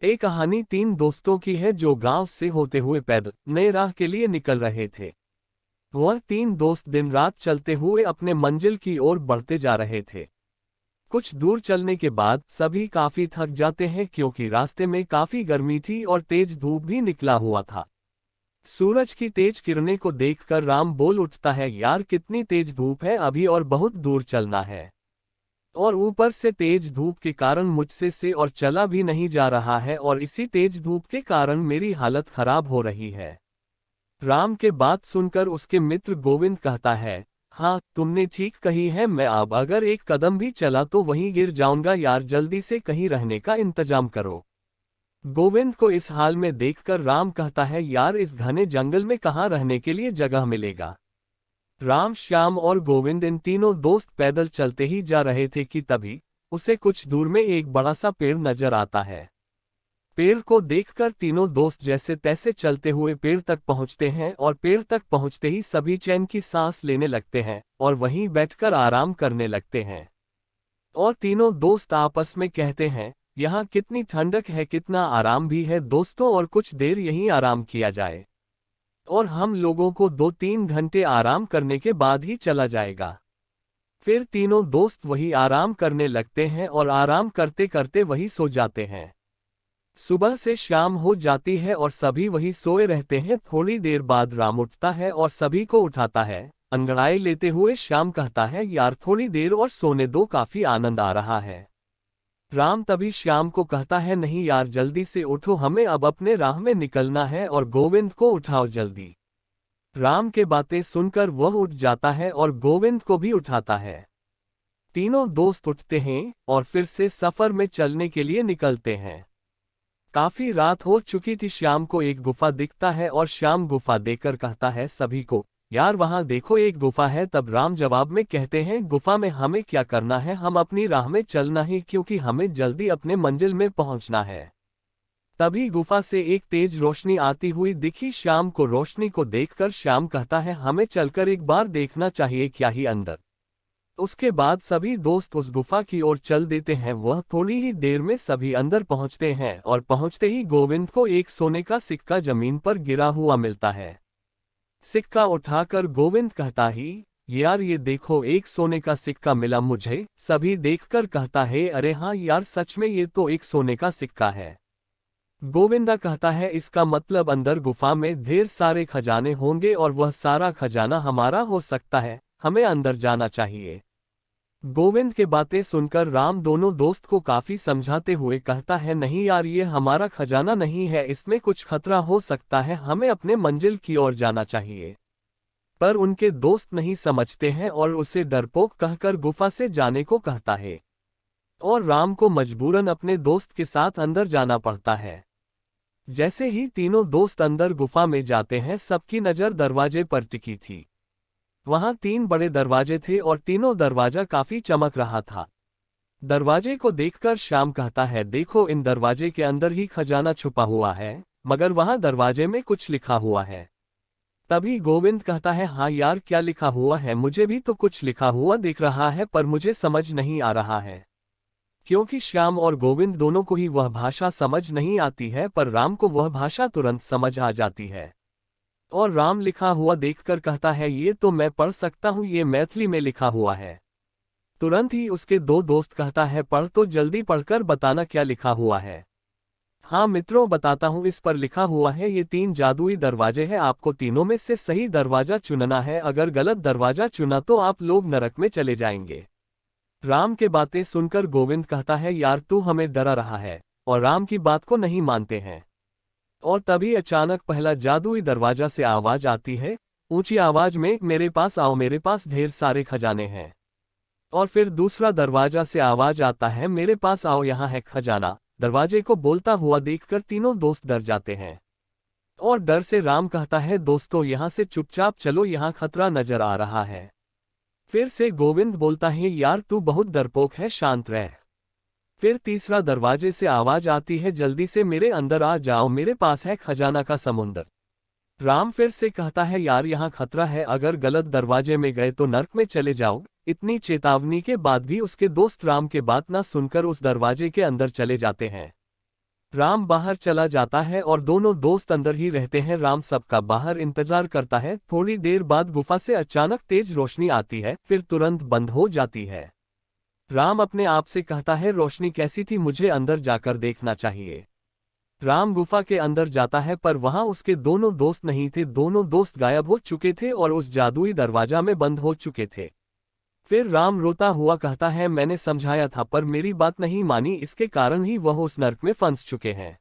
एक कहानी तीन दोस्तों की है जो गांव से होते हुए पैदल नए राह के लिए निकल रहे थे। वह तीन दोस्त दिन रात चलते हुए अपने मंजिल की ओर बढ़ते जा रहे थे। कुछ दूर चलने के बाद सभी काफी थक जाते हैं क्योंकि रास्ते में काफी गर्मी थी और तेज धूप भी निकला हुआ था। सूरज की तेज किरणें को देखकर राम बोल उठता है, यार कितनी तेज धूप है, अभी और बहुत दूर चलना है। और ऊपर से तेज धूप के कारण मुझसे से और चला भी नहीं जा रहा है और इसी तेज धूप के कारण मेरी हालत खराब हो रही है। राम के बात सुनकर उसके मित्र गोविंद कहता है, हाँ तुमने ठीक कही है, मैं अब अगर एक कदम भी चला तो वहीं गिर जाऊंगा यार, जल्दी से कहीं रहने का इंतजाम करो। गोविंद को इस हाल में देखकर राम कहता है, यार इस घने जंगल में कहाँ रहने के लिए जगह मिलेगा। राम, श्याम और गोविंद इन तीनों दोस्त पैदल चलते ही जा रहे थे कि तभी उसे कुछ दूर में एक बड़ा सा पेड़ नजर आता है। पेड़ को देखकर तीनों दोस्त जैसे तैसे चलते हुए पेड़ तक पहुंचते हैं और पेड़ तक पहुंचते ही सभी चैन की सांस लेने लगते हैं और वहीं बैठकर आराम करने लगते हैं। और तीनों दोस्त आपस में कहते हैं, यहाँ कितनी ठंडक है, कितना आराम भी है दोस्तों, और कुछ देर यहीं आराम किया जाए और हम लोगों को 2-3 घंटे आराम करने के बाद ही चला जाएगा। फिर तीनों दोस्त वही आराम करने लगते हैं और आराम करते करते वही सो जाते हैं। सुबह से शाम हो जाती है और सभी वही सोए रहते हैं। थोड़ी देर बाद राम उठता है और सभी को उठाता है। अंगड़ाई लेते हुए श्याम कहता है, यार थोड़ी देर और सोने दो, काफी आनंद आ रहा है। राम तभी श्याम को कहता है, नहीं यार जल्दी से उठो, हमें अब अपने राह में निकलना है और गोविंद को उठाओ जल्दी। राम के बातें सुनकर वह उठ जाता है और गोविंद को भी उठाता है। तीनों दोस्त उठते हैं और फिर से सफर में चलने के लिए निकलते हैं। काफी रात हो चुकी थी। श्याम को एक गुफा दिखता है और श्याम गुफा देखकर कहता है सभी को, यार वहां देखो एक गुफा है। तब राम जवाब में कहते हैं, गुफा में हमें क्या करना है, हम अपनी राह में चलना है क्योंकि हमें जल्दी अपने मंजिल में पहुंचना है। तभी गुफा से एक तेज रोशनी आती हुई दिखी। श्याम को रोशनी को देखकर श्याम कहता है, हमें चलकर एक बार देखना चाहिए क्या ही अंदर। उसके बाद सभी दोस्त उस गुफा की ओर चल देते हैं। वह थोड़ी ही देर में सभी अंदर पहुंचते हैं और पहुंचते ही गोविंद को एक सोने का सिक्का जमीन पर गिरा हुआ मिलता है। सिक्का उठाकर गोविंद कहता ही, यार ये देखो एक सोने का सिक्का मिला मुझे। सभी देखकर कहता है, अरे हाँ यार सच में ये तो एक सोने का सिक्का है। गोविंदा कहता है, इसका मतलब अंदर गुफा में ढेर सारे खजाने होंगे और वह सारा खजाना हमारा हो सकता है, हमें अंदर जाना चाहिए। गोविंद के बातें सुनकर राम दोनों दोस्त को काफी समझाते हुए कहता है, नहीं यार ये हमारा खजाना नहीं है, इसमें कुछ खतरा हो सकता है, हमें अपने मंजिल की ओर जाना चाहिए। पर उनके दोस्त नहीं समझते हैं और उसे डरपोक कहकर गुफा से जाने को कहता है और राम को मजबूरन अपने दोस्त के साथ अंदर जाना पड़ता है। जैसे ही तीनों दोस्त अंदर गुफा में जाते हैं सबकी नजर दरवाजे पर टिकी थी। वहां 3 बड़े दरवाजे थे और तीनों दरवाजा काफी चमक रहा था। दरवाजे को देखकर श्याम कहता है, देखो इन दरवाजे के अंदर ही खजाना छुपा हुआ है, मगर वहां दरवाजे में कुछ लिखा हुआ है। तभी गोविंद कहता है, हाँ यार क्या लिखा हुआ है, मुझे भी तो कुछ लिखा हुआ दिख रहा है पर मुझे समझ नहीं आ रहा है। क्योंकि श्याम और गोविंद दोनों को ही वह भाषा समझ नहीं आती है, पर राम को वह भाषा तुरंत समझ आ जाती है। और राम लिखा हुआ देखकर कहता है, ये तो मैं पढ़ सकता हूँ, ये मैथिली में लिखा हुआ है। तुरंत ही उसके 2 दोस्त कहता है, पढ़ तो जल्दी, पढ़कर बताना क्या लिखा हुआ है। हाँ मित्रों बताता हूँ, इस पर लिखा हुआ है, ये 3 जादुई दरवाजे हैं, आपको तीनों में से सही दरवाजा चुनना है, अगर गलत दरवाजा चुना तो आप लोग नरक में चले जाएंगे। राम के बातें सुनकर गोविंद कहता है, यार तू हमें डरा रहा है, और राम की बात को नहीं मानते हैं। और तभी अचानक पहला जादुई दरवाजा से आवाज आती है, ऊंची आवाज में, मेरे पास आओ, मेरे पास ढेर सारे खजाने हैं। और फिर दूसरा दरवाजा से आवाज आता है, मेरे पास आओ, यहाँ है खजाना। दरवाजे को बोलता हुआ देखकर तीनों दोस्त डर जाते हैं और डर से राम कहता है, दोस्तों यहाँ से चुपचाप चलो, यहाँ खतरा नजर आ रहा है। फिर से गोविंद बोलता है, यार तू बहुत डरपोक है, शांत रह। फिर तीसरा दरवाजे से आवाज आती है, जल्दी से मेरे अंदर आ जाओ, मेरे पास है खजाना का समुंदर। राम फिर से कहता है, यार यहाँ खतरा है, अगर गलत दरवाजे में गए तो नर्क में चले जाओ। इतनी चेतावनी के बाद भी उसके दोस्त राम के बात ना सुनकर उस दरवाजे के अंदर चले जाते हैं। राम बाहर चला जाता है और दोनों दोस्त अंदर ही रहते हैं। राम सबका बाहर इंतजार करता है। थोड़ी देर बाद गुफा से अचानक तेज रोशनी आती है, फिर तुरंत बंद हो जाती है। राम अपने आप से कहता है, रोशनी कैसी थी, मुझे अंदर जाकर देखना चाहिए। राम गुफा के अंदर जाता है पर वहां उसके दोनों दोस्त नहीं थे। दोनों दोस्त गायब हो चुके थे और उस जादुई दरवाजा में बंद हो चुके थे। फिर राम रोता हुआ कहता है, मैंने समझाया था पर मेरी बात नहीं मानी, इसके कारण ही वह उस नर्क में फंस चुके हैं।